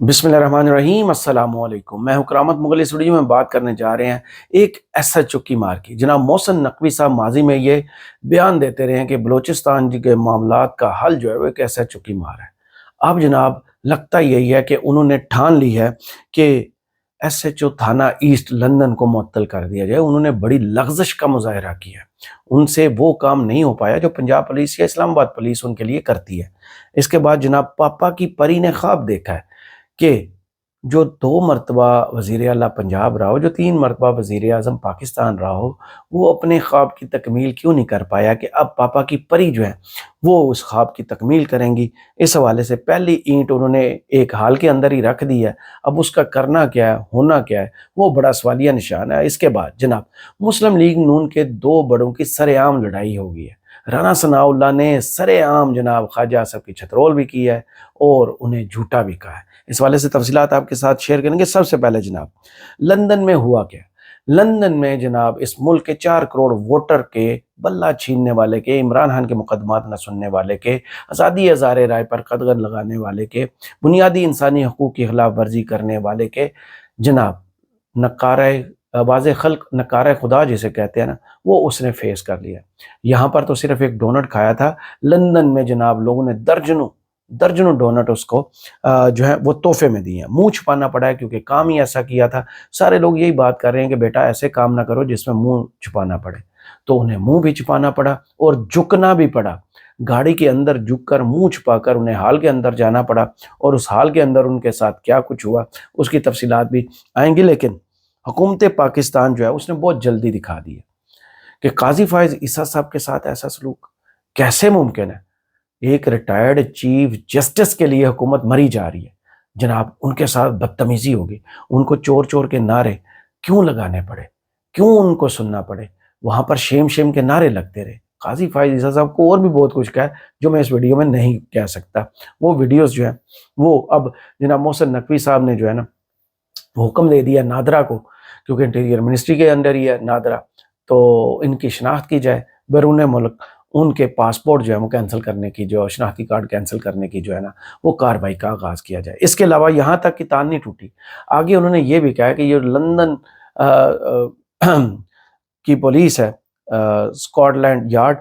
بسم اللہ الرحمن الرحیم، السلام علیکم۔ میں ہوں کرامت مغل۔ اس ویڈیو میں بات کرنے جا رہے ہیں ایک ایس ایچ او کی مار کی۔ جناب محسن نقوی صاحب ماضی میں یہ بیان دیتے رہے ہیں کہ بلوچستان کے معاملات کا حل جو ہے وہ ایک ایس ایچ او کی مار ہے۔ اب جناب لگتا یہی ہے کہ انہوں نے ٹھان لی ہے کہ ایس ایچ او تھانہ ایسٹ لندن کو معطل کر دیا جائے۔ انہوں نے بڑی لغزش کا مظاہرہ کیا ہے، ان سے وہ کام نہیں ہو پایا جو پنجاب پولیس یا اسلام آباد پولیس ان کے لیے کرتی ہے۔ اس کے بعد جناب پاپا کی پری نے خواب دیکھا ہے کہ جو 2 مرتبہ وزیر اعلیٰ پنجاب رہا ہو، جو 3 مرتبہ وزیر اعظم پاکستان رہا ہو، وہ اپنے خواب کی تکمیل کیوں نہیں کر پایا کہ اب پاپا کی پری جو ہے وہ اس خواب کی تکمیل کریں گی۔ اس حوالے سے پہلی اینٹ انہوں نے ایک ہال کے اندر ہی رکھ دی ہے، اب اس کا کرنا کیا ہے، ہونا کیا ہے، وہ بڑا سوالیہ نشان ہے۔ اس کے بعد جناب مسلم لیگ نون کے 2 بڑوں کی سر عام لڑائی ہو گئی ہے۔ رانا ثناء اللہ نے سر عام جناب خواجہ آصف کی چھترول بھی کی ہے اور انہیں جھوٹا بھی کہا ہے۔ اس والے سے تفصیلات آپ کے ساتھ شیئر کریں گے۔ سب سے پہلے جناب لندن میں ہوا کیا؟ لندن میں جناب اس ملک کے 4 کروڑ ووٹر کے بلہ چھیننے والے کے، عمران خان کے مقدمات نہ سننے والے کے، آزادی ہزار رائے پر قدغن لگانے والے کے، بنیادی انسانی حقوق کی خلاف ورزی کرنے والے کے جناب نکارہ آواز خلق، نکارہ خدا جسے کہتے ہیں نا، وہ اس نے فیس کر لیا۔ یہاں پر تو صرف ایک ڈونٹ کھایا تھا، لندن میں جناب لوگوں نے درجنوں ڈونٹ اس کو جو ہے وہ تحفے میں دیے ہیں۔ منہ چھپانا پڑا ہے کیونکہ کام ہی ایسا کیا تھا۔ سارے لوگ یہی بات کر رہے ہیں کہ بیٹا ایسے کام نہ کرو جس میں منہ چھپانا پڑے، تو انہیں منہ بھی چھپانا پڑا اور جھکنا بھی پڑا۔ گاڑی کے اندر جھک کر منہ چھپا کر انہیں ہال کے اندر جانا پڑا، اور اس ہال کے اندر ان کے ساتھ کیا کچھ ہوا اس کی تفصیلات بھی آئیں گی۔ لیکن حکومت پاکستان جو ہے اس نے بہت جلدی دکھا دی ہے کہ قاضی فائز عیسیٰ صاحب کے ساتھ ایسا سلوک کیسے ممکن ہے۔ ایک ریٹائرڈ چیف جسٹس کے لیے حکومت مری جا رہی ہے، جناب ان کے ساتھ بدتمیزی ہوگی۔ ان کو چور چور کے نعرے کیوں لگانے پڑے، کیوں ان کو سننا پڑے؟ وہاں پر شیم شیم کے نعرے لگتے رہے۔ قاضی فائز عیسیٰ صاحب کو اور بھی بہت کچھ کہا ہے جو میں اس ویڈیو میں نہیں کہہ سکتا۔ وہ ویڈیوز جو ہیں وہ اب جناب محسن نقوی صاحب نے جو ہے نا وہ حکم دے دیا نادرا کو، کیونکہ انٹیریئر منسٹری کے اندر ہی ہے نادرا، تو ان کی شناخت کی جائے بیرون ملک، ان کے پاسپورٹ جو ہے وہ کینسل کرنے کی، جو شناختی کارڈ کینسل کرنے کی جو ہے نا وہ کارروائی کا آغاز کیا جائے۔ اس کے علاوہ یہاں تک کی تان نہیں ٹوٹی، آگے انہوں نے یہ بھی کہا کہ یہ لندن کی پولیس ہے، اسکاٹ لینڈ یارڈ،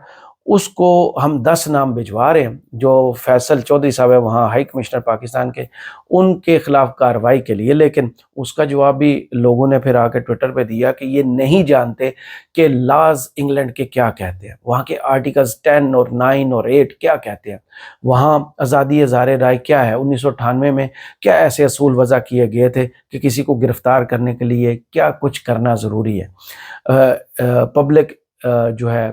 اس کو ہم 10 نام بھجوا رہے ہیں جو فیصل چودھری صاحب ہے وہاں ہائی کمشنر پاکستان کے، ان کے خلاف کارروائی کے لیے۔ لیکن اس کا جواب بھی لوگوں نے پھر آ کے ٹویٹر پہ دیا کہ یہ نہیں جانتے کہ لاز انگلینڈ کے کیا کہتے ہیں، وہاں کے آرٹیکلز 10 اور 9 اور 8 کیا کہتے ہیں، وہاں آزادی ہزار رائے کیا ہے، 1998 میں کیا ایسے اصول وضع کیے گئے تھے کہ کسی کو گرفتار کرنے کے لیے کیا کچھ کرنا ضروری ہے، پبلک جو ہے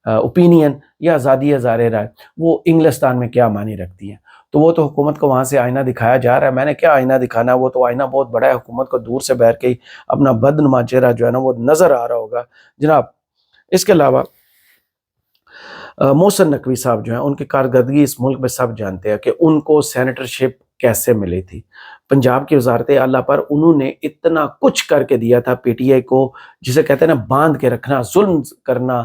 اوپینین یا آزادی ہزار رائے وہ انگلستان میں کیا معنی رکھتی ہیں۔ تو وہ تو حکومت کو وہاں سے آئینہ دکھایا جا رہا ہے۔ میں نے کیا آئینہ دکھانا، وہ تو آئینہ بہت بڑا ہے، حکومت کو دور سے بیٹھ کے ہی اپنا بدنما چہرہ جو ہے نا وہ نظر آ رہا ہوگا جناب۔ اس کے علاوہ محسن نقوی صاحب جو ہیں ان کی کارکردگی اس ملک میں سب جانتے ہیں کہ ان کو سینیٹرشپ کیسے ملی تھی۔ پنجاب کی وزارت اعلیٰ پر انہوں نے اتنا کچھ کر کے دیا تھا پی ٹی آئی کو، جسے کہتے ہیں نا باندھ کے رکھنا، ظلم کرنا،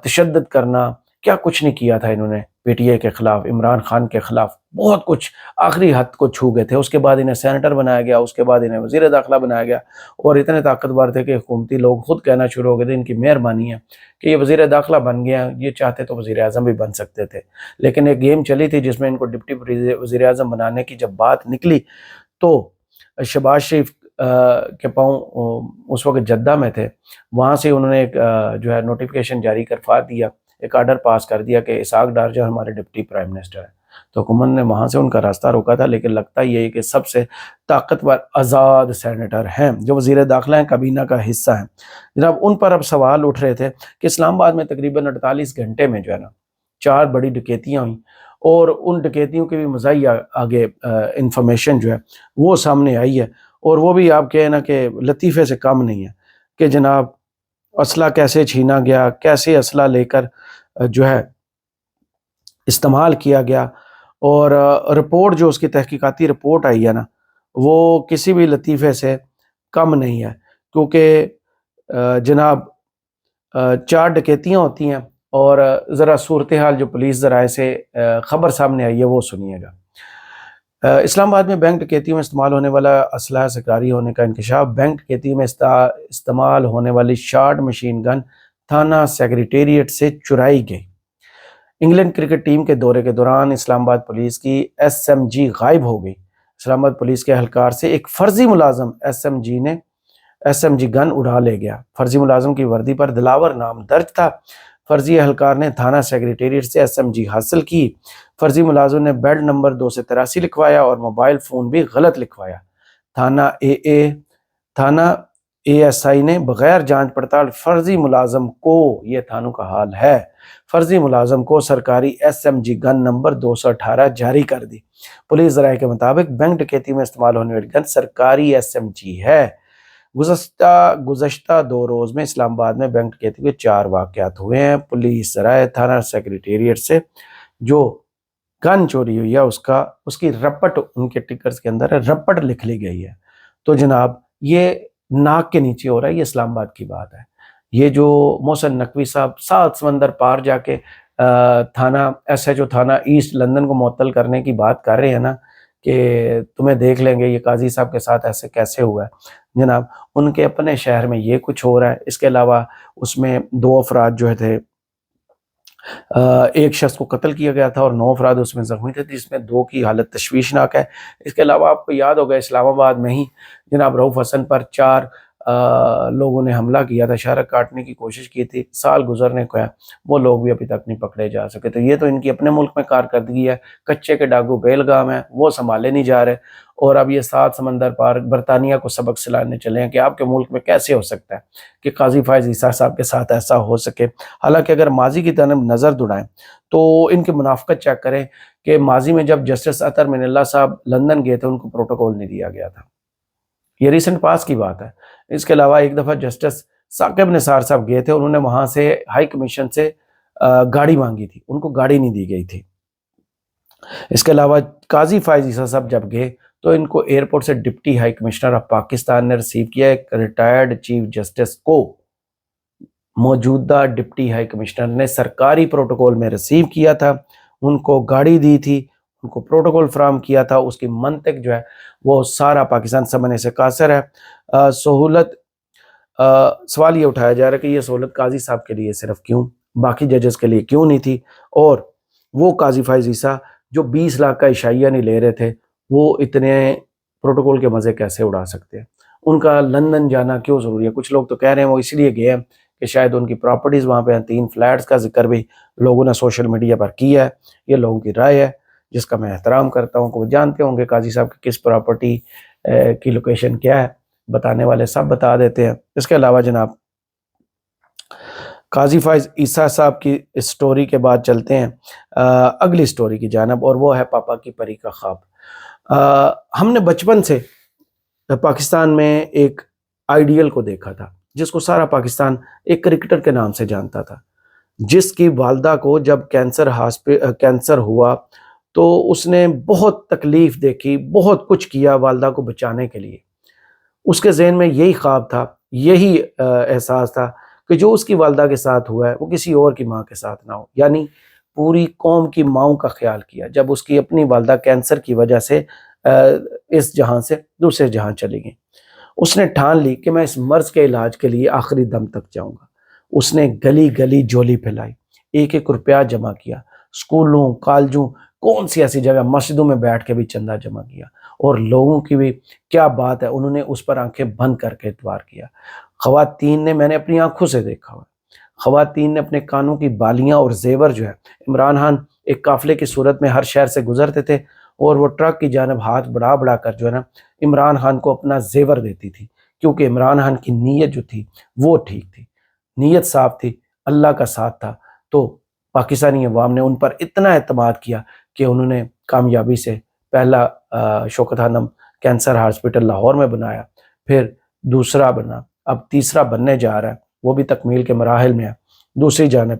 تشدد کرنا، کیا کچھ نہیں کیا تھا انہوں نے پی ٹی آئی کے خلاف، عمران خان کے خلاف بہت کچھ آخری حد کو چھو گئے تھے۔ اس کے بعد انہیں سینیٹر بنایا گیا، اس کے بعد انہیں وزیر داخلہ بنایا گیا، اور اتنے طاقتور تھے کہ حکومتی لوگ خود کہنا شروع ہو گئے تھے ان کی مہربانی ہے کہ یہ وزیر داخلہ بن گیا، یہ چاہتے تو وزیر اعظم بھی بن سکتے تھے۔ لیکن ایک گیم چلی تھی جس میں ان کو ڈپٹی وزیر اعظم بنانے کی جب بات نکلی تو شہباز شریف کے پاؤں اس وقت جدہ میں تھے، وہاں سے انہوں نے ایک جو ہے نوٹیفیکیشن جاری کروا دیا، ایک آرڈر پاس کر دیا کہ اسحاق ڈار جو ہمارے ڈپٹی پرائم منسٹر ہیں۔ تو حکومت نے وہاں سے ان کا راستہ روکا تھا، لیکن لگتا یہ ہے کہ سب سے طاقتور آزاد سینیٹر ہیں جو وزیر داخلہ ہیں، کابینہ کا حصہ ہیں جناب۔ ان پر اب سوال اٹھ رہے تھے کہ اسلام آباد میں تقریباً 48 گھنٹے میں جو ہے نا 4 بڑی ڈکیتیاں ہوئیں، اور ان ڈکیتیوں کے بھی مزاحیہ آگے انفارمیشن جو ہے وہ سامنے آئی ہے، اور وہ بھی آپ کہیں نا کہ لطیفے سے کم نہیں ہے کہ جناب اسلحہ کیسے چھینا گیا، کیسے اسلحہ لے کر جو ہے استعمال کیا گیا، اور رپورٹ جو اس کی تحقیقاتی رپورٹ آئی ہے نا وہ کسی بھی لطیفے سے کم نہیں ہے، کیونکہ جناب 4 ڈکیتیاں ہوتی ہیں، اور ذرا صورتحال جو پولیس ذرائع سے خبر سامنے آئی ہے وہ سنیے گا۔ اسلام آباد میں بینک ڈکیتیوں میں استعمال ہونے والا اسلحہ سرکاری ہونے کا انکشاف۔ بینک ڈکیتی میں استعمال ہونے والی شارٹ مشین گن تھانہ سیکریٹریٹ سے چرائی گئی۔ انگلینڈ کرکٹ ٹیم کے دورے کے دوران اسلام آباد پولیس کی SMG غائب ہو گئی۔ اسلام آباد پولیس کے اہلکار سے ایک فرضی ملازم SMG گن اڑا لے گیا۔ فرضی ملازم کی وردی پر دلاور نام درج تھا۔ فرضی اہلکار نے تھانہ سیکریٹریٹ سے SMG حاصل کی۔ فرضی ملازم نے بیلٹ نمبر 283 لکھوایا اور موبائل فون بھی غلط لکھوایا۔ تھانہ ASI نے بغیر جانچ پڑتال فرضی ملازم کو، یہ تھانوں کا حال ہے، فرضی ملازم کو سرکاری SMG گن نمبر 218 جاری کر دی۔ پولیس ذرائع کے مطابق بینک ڈکیتی میں استعمال ہونے والی گن سرکاری SMG ہے۔ گزشتہ 2 روز میں اسلام آباد میں بینک ڈکیتی کے 4 واقعات ہوئے ہیں۔ پولیس ذرائع تھانہ سیکریٹریٹ سے جو گن چوری ہوئی ہے اس کی رپٹ ان کے ٹکرز کے اندر ہے، رپٹ لکھ لی گئی ہے۔ تو جناب یہ ناک کے نیچے ہو رہا ہے، یہ اسلام آباد کی بات ہے۔ یہ جو محسن نقوی صاحب 7 سمندر پار جا کے تھانہ SHO تھانہ ایسٹ لندن کو معطل کرنے کی بات کر رہے ہیں نا کہ تمہیں دیکھ لیں گے، یہ قاضی صاحب کے ساتھ ایسے کیسے ہوا ہے جناب؟ ان کے اپنے شہر میں یہ کچھ ہو رہا ہے۔ اس کے علاوہ اس میں 2 افراد جو تھے، ایک شخص کو قتل کیا گیا تھا اور 9 افراد اس میں زخمی تھے، جس میں 2 کی حالت تشویشناک ہے۔ اس کے علاوہ آپ کو یاد ہوگا اسلام آباد میں ہی جناب رؤف حسن پر 4 لوگوں نے حملہ کیا تھا، شہرہ کاٹنے کی کوشش کی تھی، سال گزرنے کو ہے، وہ لوگ بھی ابھی تک نہیں پکڑے جا سکے۔ تو یہ تو ان کی اپنے ملک میں کارکردگی ہے، کچے کے ڈاکو بیلگام ہیں، وہ سنبھالے نہیں جا رہے، اور اب یہ 7 سمندر پار برطانیہ کو سبق سلانے چلے ہیں کہ آپ کے ملک میں کیسے ہو سکتا ہے کہ قاضی فائز عیسیٰ صاحب کے ساتھ ایسا ہو سکے۔ حالانکہ اگر ماضی کی طرف نظر دوڑائیں تو ان کی منافقت چیک کریں کہ ماضی میں جب جسٹس اطہر من اللہ صاحب لندن گئے تھے ان کو پروٹوکول نہیں دیا گیا تھا، یہ ریسنٹ پاس کی بات ہے۔ اس کے علاوہ ایک دفعہ جسٹس ثاقب نثار صاحب گئے تھے، انہوں نے وہاں سے ہائی کمیشن سے گاڑی مانگی تھی، ان کو گاڑی نہیں دی گئی تھی۔ اس کے علاوہ قاضی فائز عیسیٰ صاحب جب گئے تو ان کو ایئرپورٹ سے deputy high commissioner of Pakistan نے ریسیو کیا، ایک ریٹائرڈ چیف جسٹس کو موجودہ ڈپٹی ہائی کمشنر نے سرکاری پروٹوکول میں ریسیو کیا تھا، ان کو گاڑی دی تھی، ان کو پروٹوکول فراہم کیا تھا۔ اس کی منطق جو ہے وہ سارا پاکستان سمجھنے سے قاصر ہے۔ سوال یہ اٹھایا جا رہا ہے کہ یہ سہولت قاضی صاحب کے لیے صرف کیوں، باقی ججز کے لیے کیوں نہیں تھی؟ اور وہ قاضی فائز عیسیٰ جو 20 لاکھ کا عشائیہ نہیں لے رہے تھے، وہ اتنے پروٹوکول کے مزے کیسے اڑا سکتے ہیں؟ ان کا لندن جانا کیوں ضروری ہے؟ کچھ لوگ تو کہہ رہے ہیں وہ اس لیے گئے ہیں کہ شاید ان کی پراپرٹیز وہاں پہ ہیں، 3 فلیٹس کا ذکر بھی لوگوں نے سوشل میڈیا پر کیا ہے، یہ لوگوں کی رائے ہے جس کا میں احترام کرتا ہوں کہ وہ جانتے ہوں گے قاضی صاحب کی کس پراپرٹی کی لوکیشن کیا ہے، بتانے والے سب بتا دیتے ہیں۔ اس کے علاوہ جناب قاضی فائز عیسیٰ صاحب کی سٹوری کے بعد چلتے ہیں اگلی سٹوری کی جانب، اور وہ ہے پاپا کی پری کا خواب۔ ہم نے بچپن سے پاکستان میں ایک آئیڈیل کو دیکھا تھا جس کو سارا پاکستان ایک کرکٹر کے نام سے جانتا تھا، جس کی والدہ کو جب کینسر ہوا تو اس نے بہت تکلیف دیکھی، بہت کچھ کیا والدہ کو بچانے کے لیے۔ اس کے ذہن میں یہی خواب تھا، یہی احساس تھا کہ جو اس کی والدہ کے ساتھ ہوا ہے وہ کسی اور کی ماں کے ساتھ نہ ہو، یعنی پوری قوم کی ماؤں کا خیال کیا جب اس کی اپنی والدہ کینسر کی وجہ سے اس جہاں سے دوسرے جہاں چلی گئی۔ اس نے ٹھان لی کہ میں اس مرض کے علاج کے لیے آخری دم تک جاؤں گا۔ اس نے گلی گلی جولی پھیلائی، 1-1 روپیہ جمع کیا، سکولوں، کالجوں، کون سی ایسی جگہ، مسجدوں میں بیٹھ کے بھی چندہ جمع کیا، اور لوگوں کی بھی کیا بات ہے، انہوں نے اس پر آنکھیں بند کر کے اعتبار کیا۔ خواتین نے، میں نے اپنی آنکھوں سے دیکھا ہوا، خواتین نے اپنے کانوں کی بالیاں اور زیور جو ہے، عمران خان ایک قافلے کی صورت میں ہر شہر سے گزرتے تھے اور وہ ٹرک کی جانب ہاتھ بڑھا بڑھا کر جو ہے نا عمران خان کو اپنا زیور دیتی تھی، کیونکہ عمران خان کی نیت جو تھی وہ ٹھیک تھی، نیت صاف تھی، اللہ کا ساتھ تھا۔ تو پاکستانی عوام نے ان پر اتنا اعتماد کیا کہ انہوں نے کامیابی سے پہلا شوکت خانم کینسر ہاسپٹل لاہور میں بنایا، پھر دوسرا بنا، اب تیسرا بننے جا رہا ہے، وہ بھی تکمیل کے مراحل میں ہے۔ دوسری جانب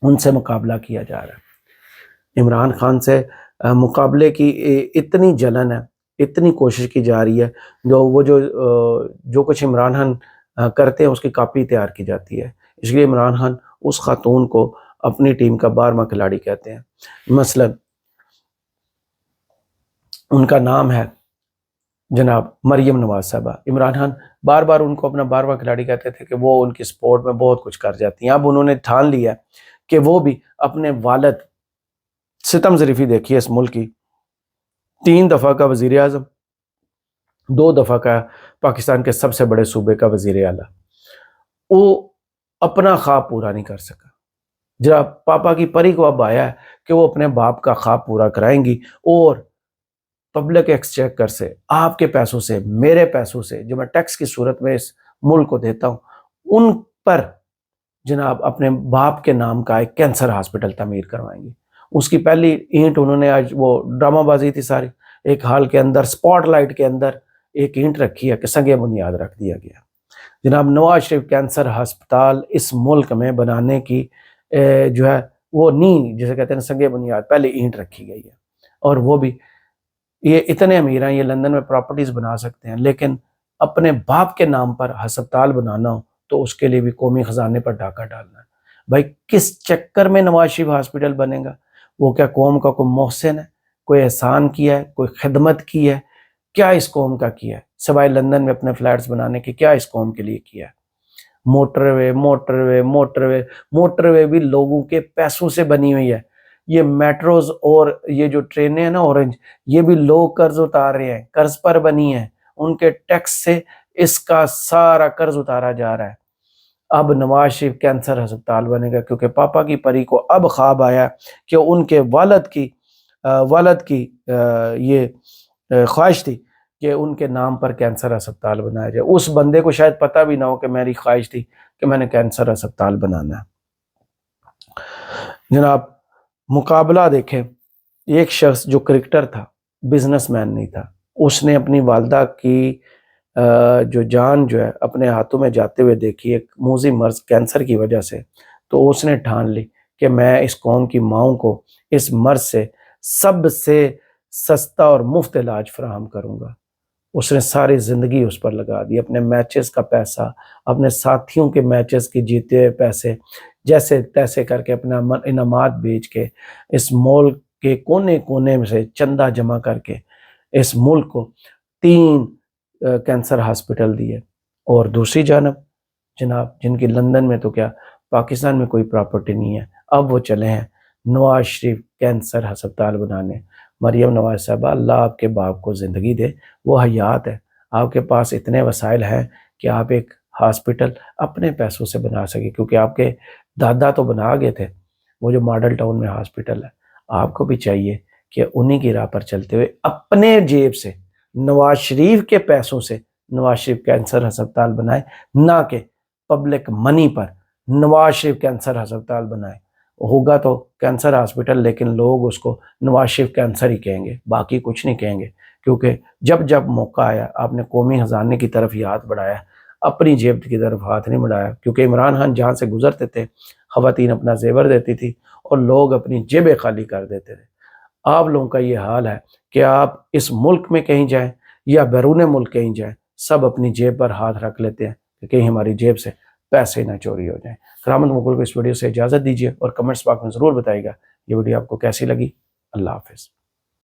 ان سے مقابلہ کیا جا رہا ہے، عمران خان سے مقابلے کی اتنی جلن ہے، اتنی کوشش کی جا رہی ہے، جو کچھ عمران خان کرتے ہیں اس کی کاپی تیار کی جاتی ہے۔ اس لیے عمران خان اس خاتون کو اپنی ٹیم کا 12واں کھلاڑی کہتے ہیں۔ مثلا ان کا نام ہے جناب مریم نواز صاحبہ۔ عمران خان بار بار ان کو اپنا 12واں کھلاڑی کہتے تھے کہ وہ ان کی سپورٹ میں بہت کچھ کر جاتی ہیں۔ اب انہوں نے ٹھان لیا کہ وہ بھی اپنے والد، ستم ظریفی دیکھیے اس ملک کی، 3 دفعہ کا وزیر اعظم، 2 دفعہ کا پاکستان کے سب سے بڑے صوبے کا وزیر اعلیٰ، وہ اپنا خواب پورا نہیں کر سکا۔ جب پاپا کی پری کو اب آیا ہے کہ وہ اپنے باپ کا خواب پورا کرائیں گی، اور پبلک ایکسچیکر سے، آپ کے پیسوں سے، میرے پیسوں سے جو میں ٹیکس کی صورت میں اس ملک کو دیتا ہوں، ان پر جناب اپنے باپ کے نام کا ایک کینسر ہاسپٹل تعمیر کروائیں گی۔ اس کی پہلی اینٹ انہوں نے، آج وہ ڈرامہ بازی تھی ساری، ایک ہال کے اندر سپاٹ لائٹ کے اندر ایک اینٹ رکھی ہے کہ سنگ بنیاد رکھ دیا گیا۔ جناب نواز شریف کینسر ہسپتال اس ملک میں بنانے کی جو ہے وہ نہیں، جسے کہتے ہیں سنگ بنیاد، پہلے اینٹ رکھی گئی ہے۔ اور وہ بھی یہ اتنے امیر ہیں، یہ لندن میں پراپرٹیز بنا سکتے ہیں، لیکن اپنے باپ کے نام پر ہسپتال بنانا ہو تو اس کے لیے بھی قومی خزانے پر ڈاکہ ڈالنا ہے۔ بھائی کس چکر میں نواز شریف ہاسپٹل بنے گا؟ وہ کیا قوم کا کوئی محسن ہے؟ کوئی احسان کیا ہے؟ کوئی خدمت کی ہے؟ کیا اس قوم کا کیا ہے سوائے لندن میں اپنے فلیٹس بنانے کے؟ کیا اس قوم کے لیے کیا ہے؟ موٹر وے موٹر وے موٹر وے موٹر وے بھی لوگوں کے پیسوں سے بنی ہوئی ہے۔ یہ میٹروز اور یہ جو ٹرینیں ہیں نا اورنج، یہ بھی لوگ قرض اتار رہے ہیں، قرض پر بنی ہیں، ان کے ٹیکس سے اس کا سارا قرض اتارا جا رہا ہے۔ اب نواز شریف کینسر ہسپتال بنے گا کیونکہ پاپا کی پری کو اب خواب آیا کہ ان کے والد کی یہ خواہش تھی کہ ان کے نام پر کینسر ہسپتال بنایا جائے۔ اس بندے کو شاید پتہ بھی نہ ہو کہ میری خواہش تھی کہ میں نے کینسر ہسپتال بنانا ہے۔ جناب مقابلہ دیکھیں، ایک شخص جو کرکٹر تھا، بزنس مین نہیں تھا، اس نے اپنی والدہ کی جو جان جو ہے اپنے ہاتھوں میں جاتے ہوئے دیکھی، ایک موذی مرض کینسر کی وجہ سے، تو اس نے ٹھان لی کہ میں اس قوم کی ماؤں کو اس مرض سے سب سے سستا اور مفت علاج فراہم کروں گا۔ اس نے ساری زندگی اس پر لگا دی، اپنے میچز کا پیسہ، اپنے ساتھیوں کے میچز کی جیتے ہوئے پیسے، جیسے تیسے کر کے اپنا انعامات بیچ کے، اس ملک کے کونے کونے میں سے چندہ جمع کر کے اس ملک کو 3 کینسر ہاسپٹل دیے۔ اور دوسری جانب جناب جن کی لندن میں تو کیا پاکستان میں کوئی پراپرٹی نہیں ہے، اب وہ چلے ہیں نواز شریف کینسر ہسپتال بنانے۔ مریم نواز صاحبہ، اللہ آپ کے باپ کو زندگی دے، وہ حیات ہے، آپ کے پاس اتنے وسائل ہیں کہ آپ ایک ہاسپٹل اپنے پیسوں سے بنا سکے، کیونکہ آپ کے دادا تو بنا گئے تھے وہ جو ماڈل ٹاؤن میں ہاسپٹل ہے۔ آپ کو بھی چاہیے کہ انہی کی راہ پر چلتے ہوئے اپنے جیب سے، نواز شریف کے پیسوں سے نواز شریف کینسر ہسپتال بنائے، نہ کہ پبلک منی پر نواز شریف کینسر ہسپتال بنائے۔ ہوگا تو کینسر ہاسپٹل، لیکن لوگ اس کو نواز شریف کینسر ہی کہیں گے، باقی کچھ نہیں کہیں گے، کیونکہ جب موقع آیا آپ نے قومی خزانے کی طرف ہی ہاتھ بڑھایا، اپنی جیب کی طرف ہاتھ نہیں بڑھایا۔ کیونکہ عمران خان جہاں سے گزرتے تھے خواتین اپنا زیور دیتی تھی اور لوگ اپنی جیبیں خالی کر دیتے تھے۔ آپ لوگوں کا یہ حال ہے کہ آپ اس ملک میں کہیں جائیں یا بیرون ملک کہیں جائیں، سب اپنی جیب پر ہاتھ رکھ لیتے ہیں کہ کہیں ہماری جیب سے پیسے نہ چوری ہو جائیں۔ کرامت مغل کو اس ویڈیو سے اجازت دیجیے اور کمنٹس باکس میں ضرور بتائیے گا یہ ویڈیو آپ کو کیسی لگی۔ اللہ حافظ۔